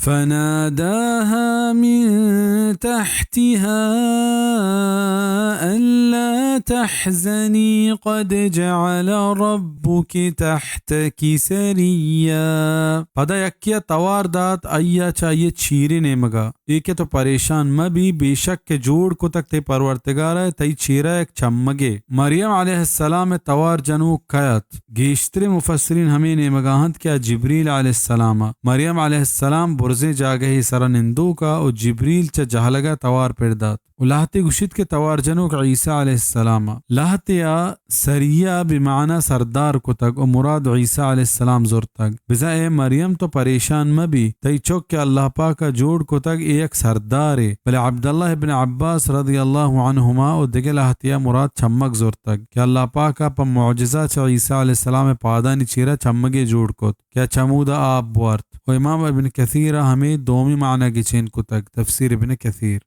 فناداها من تحتها ألا تحزني قد جعل ربك تحتك سريا. पदा यक्या तवार दात अय्या चाहिए चीरे ने मगा एक तो परेशान मबी बेशक के जोड़ को तक ते परवरतगार है तई चीरा एक चम्मगे मरियम अलैहिस्सलाम तवार जनू कयत गेश्तरे मुफस्सरीन हमें ने मगाहत क्या जिब्रील अलैहिस्सलाम मरियम अलैहिस्सलाम बुरजे जागे ही सरनिंदू का और जिब्रील च जहलगा तवार पेरदात उलाहते गुशित के तवार जनू का ईसा अलैहिस्सलाम लाहते या सरिया बिमाना सरदार को तक और मुराद ईसा अलैहिस्सलाम जोर तक बिजाए मरियम तो परेशान मबी तई चौक के अल्लाह पाक का जोड़ को तक एक सरदार है भले अब्दुल्लाह इब्न अब्बास रदियल्लाहु अन्हुमा और दिगे लाहतिया मुराद चम्मक जोर तक क्या अल्लाह पाक का पर मुअजिज़ा च ईसा अलैहिस्सलाम पादानी चीरा चम्मगे जोड़ को क्या चमूदा आप वर्त और इमाम इब्न कसीर हमें दोमी माना की चेन को तक तफसीर इब्न कसीर